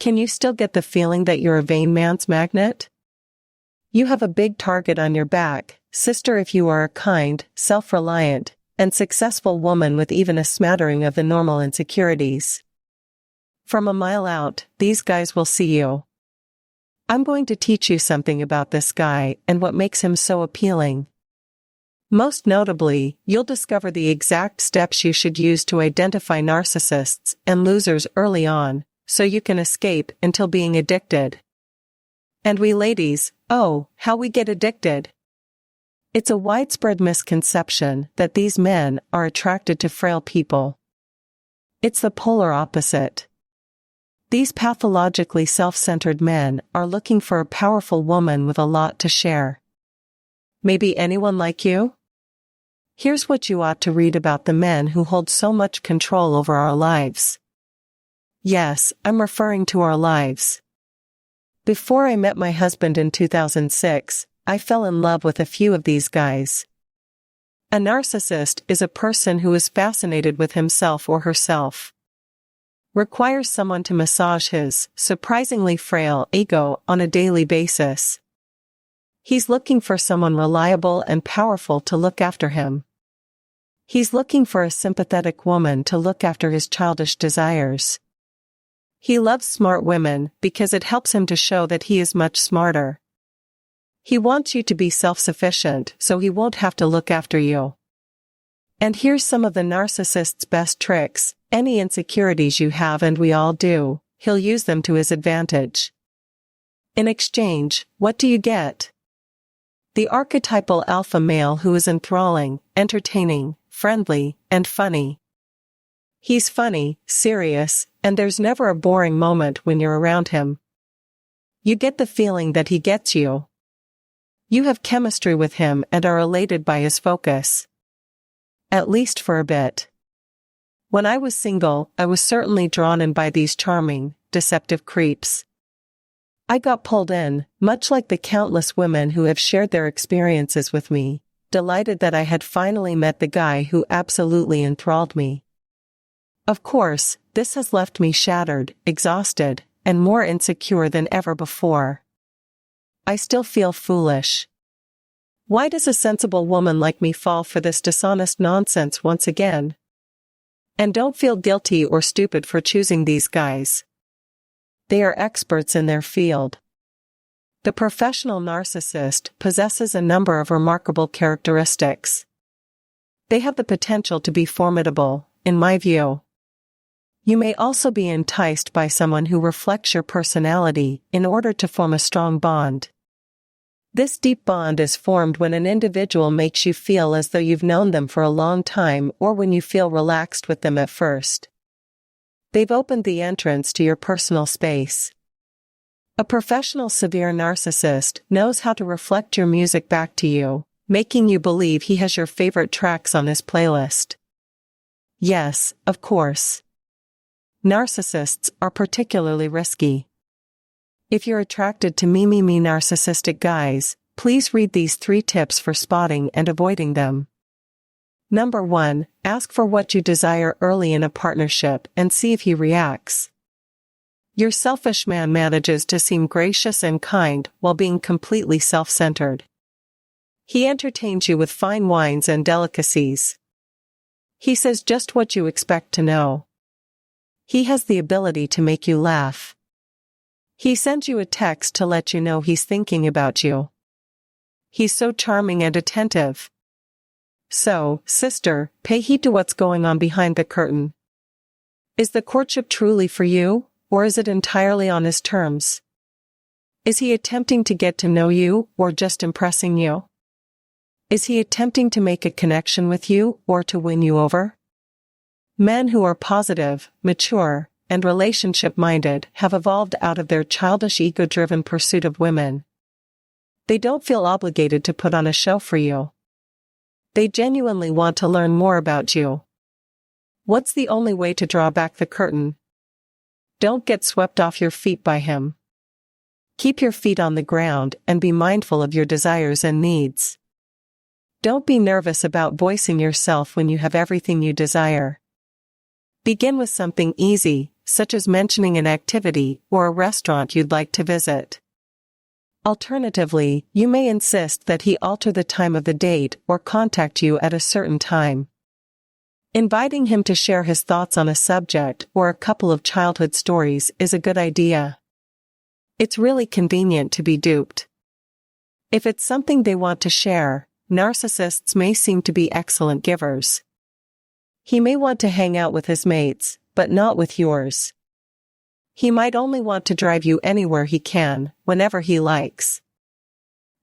Can you still get the feeling that you're a vain man's magnet? You have a big target on your back, sister, if you are a kind, self-reliant, and successful woman with even a smattering of the normal insecurities. From a mile out, these guys will see you. I'm going to teach you something about this guy and what makes him so appealing. Most notably, you'll discover the exact steps you should use to identify narcissists and losers early on, so you can escape until being addicted. And we ladies, oh, how we get addicted. It's a widespread misconception that these men are attracted to frail people. It's the polar opposite. These pathologically self-centered men are looking for a powerful woman with a lot to share. Maybe anyone like you? Here's what you ought to read about the men who hold so much control over our lives. Yes, I'm referring to our lives. Before I met my husband in 2006, I fell in love with a few of these guys. A narcissist is a person who is fascinated with himself or herself. Requires someone to massage his surprisingly frail ego on a daily basis. He's looking for someone reliable and powerful to look after him. He's looking for a sympathetic woman to look after his childish desires. He loves smart women because it helps him to show that he is much smarter. He wants you to be self-sufficient so he won't have to look after you. And here's some of the narcissist's best tricks. Any insecurities you have, and we all do, he'll use them to his advantage. In exchange, what do you get? The archetypal alpha male who is enthralling, entertaining, friendly, and funny. He's funny, serious, and there's never a boring moment when you're around him. You get the feeling that he gets you. You have chemistry with him and are elated by his focus. At least for a bit. When I was single, I was certainly drawn in by these charming, deceptive creeps. I got pulled in, much like the countless women who have shared their experiences with me, delighted that I had finally met the guy who absolutely enthralled me. Of course, this has left me shattered, exhausted, and more insecure than ever before. I still feel foolish. Why does a sensible woman like me fall for this dishonest nonsense once again? And don't feel guilty or stupid for choosing these guys. They are experts in their field. The professional narcissist possesses a number of remarkable characteristics. They have the potential to be formidable, in my view. You may also be enticed by someone who reflects your personality in order to form a strong bond. This deep bond is formed when an individual makes you feel as though you've known them for a long time, or when you feel relaxed with them at first. They've opened the entrance to your personal space. A professional severe narcissist knows how to reflect your music back to you, making you believe he has your favorite tracks on his playlist. Yes, of course. Narcissists are particularly risky. If you're attracted to me narcissistic guys, please read these 3 tips for spotting and avoiding them. Number 1, ask for what you desire early in a partnership and see if he reacts. Your selfish man manages to seem gracious and kind while being completely self-centered. He entertains you with fine wines and delicacies. He says just what you expect to know. He has the ability to make you laugh. He sends you a text to let you know he's thinking about you. He's so charming and attentive. So, sister, pay heed to what's going on behind the curtain. Is the courtship truly for you, or is it entirely on his terms? Is he attempting to get to know you, or just impressing you? Is he attempting to make a connection with you, or to win you over? Men who are positive, mature, and relationship-minded have evolved out of their childish ego-driven pursuit of women. They don't feel obligated to put on a show for you. They genuinely want to learn more about you. What's the only way to draw back the curtain? Don't get swept off your feet by him. Keep your feet on the ground and be mindful of your desires and needs. Don't be nervous about voicing yourself when you have everything you desire. Begin with something easy, such as mentioning an activity or a restaurant you'd like to visit. Alternatively, you may insist that he alter the time of the date or contact you at a certain time. Inviting him to share his thoughts on a subject or a couple of childhood stories is a good idea. It's really convenient to be duped. If it's something they want to share, narcissists may seem to be excellent givers. He may want to hang out with his mates, but not with yours. He might only want to drive you anywhere he can, whenever he likes.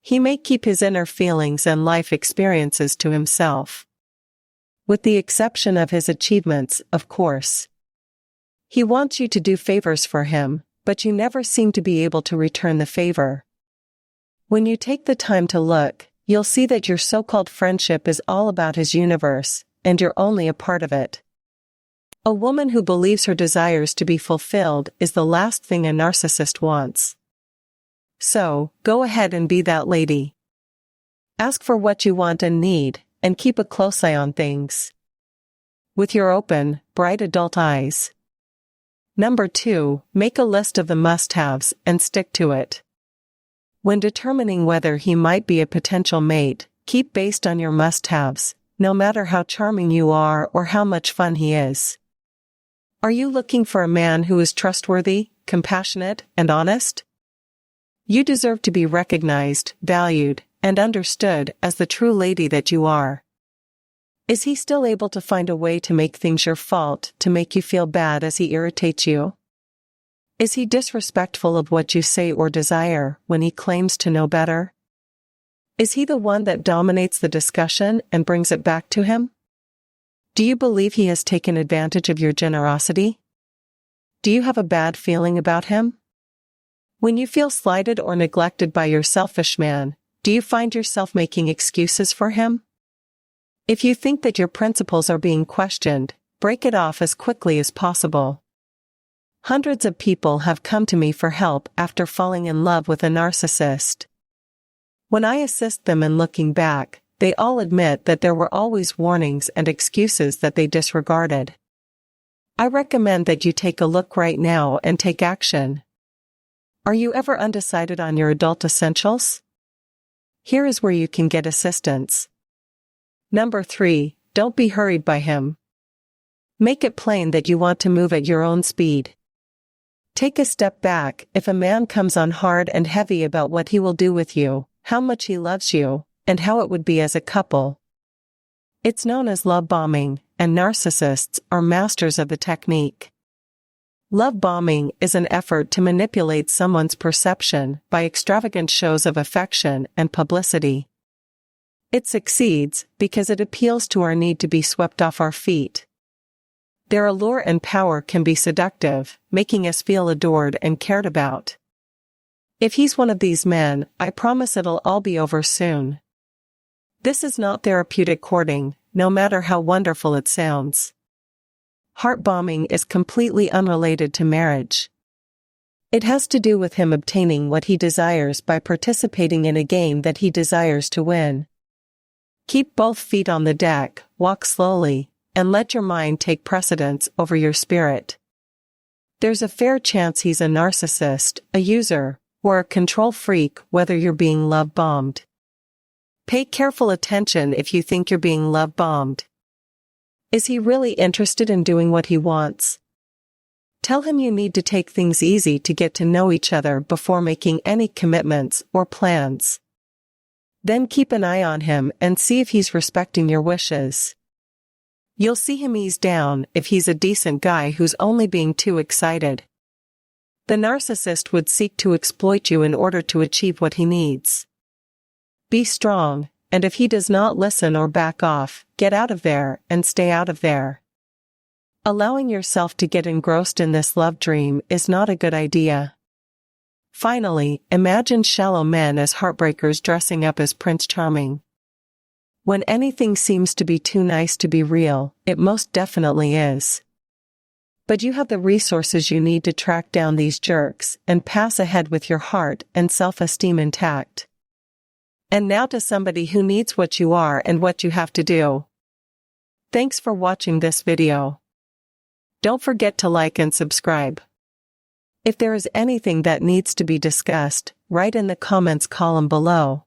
He may keep his inner feelings and life experiences to himself. With the exception of his achievements, of course. He wants you to do favors for him, but you never seem to be able to return the favor. When you take the time to look, you'll see that your so-called friendship is all about his universe, and you're only a part of it. A woman who believes her desires to be fulfilled is the last thing a narcissist wants. So, go ahead and be that lady. Ask for what you want and need, and keep a close eye on things. With your open, bright adult eyes. Number 2, make a list of the must-haves and stick to it. When determining whether he might be a potential mate, keep based on your must-haves, no matter how charming you are or how much fun he is. Are you looking for a man who is trustworthy, compassionate, and honest? You deserve to be recognized, valued, and understood as the true lady that you are. Is he still able to find a way to make things your fault, to make you feel bad as he irritates you? Is he disrespectful of what you say or desire when he claims to know better? Is he the one that dominates the discussion and brings it back to him? Do you believe he has taken advantage of your generosity? Do you have a bad feeling about him? When you feel slighted or neglected by your selfish man, do you find yourself making excuses for him? If you think that your principles are being questioned, break it off as quickly as possible. Hundreds of people have come to me for help after falling in love with a narcissist. When I assist them in looking back, they all admit that there were always warnings and excuses that they disregarded. I recommend that you take a look right now and take action. Are you ever undecided on your adult essentials? Here is where you can get assistance. Number 3, don't be hurried by him. Make it plain that you want to move at your own speed. Take a step back if a man comes on hard and heavy about what he will do with you, how much he loves you, and how it would be as a couple. It's known as love bombing, and narcissists are masters of the technique. Love bombing is an effort to manipulate someone's perception by extravagant shows of affection and publicity. It succeeds because it appeals to our need to be swept off our feet. Their allure and power can be seductive, making us feel adored and cared about. If he's one of these men, I promise it'll all be over soon. This is not therapeutic courting, no matter how wonderful it sounds. Heart bombing is completely unrelated to marriage. It has to do with him obtaining what he desires by participating in a game that he desires to win. Keep both feet on the deck, walk slowly, and let your mind take precedence over your spirit. There's a fair chance he's a narcissist, a user, or a control freak, whether you're being love-bombed. Pay careful attention if you think you're being love-bombed. Is he really interested in doing what he wants? Tell him you need to take things easy to get to know each other before making any commitments or plans. Then keep an eye on him and see if he's respecting your wishes. You'll see him ease down if he's a decent guy who's only being too excited. The narcissist would seek to exploit you in order to achieve what he needs. Be strong, and if he does not listen or back off, get out of there and stay out of there. Allowing yourself to get engrossed in this love dream is not a good idea. Finally, imagine shallow men as heartbreakers dressing up as Prince Charming. When anything seems to be too nice to be real, it most definitely is. But you have the resources you need to track down these jerks and pass ahead with your heart and self-esteem intact. And now to somebody who needs what you are and what you have to do. Thanks for watching this video. Don't forget to like and subscribe. If there is anything that needs to be discussed, write in the comments column below.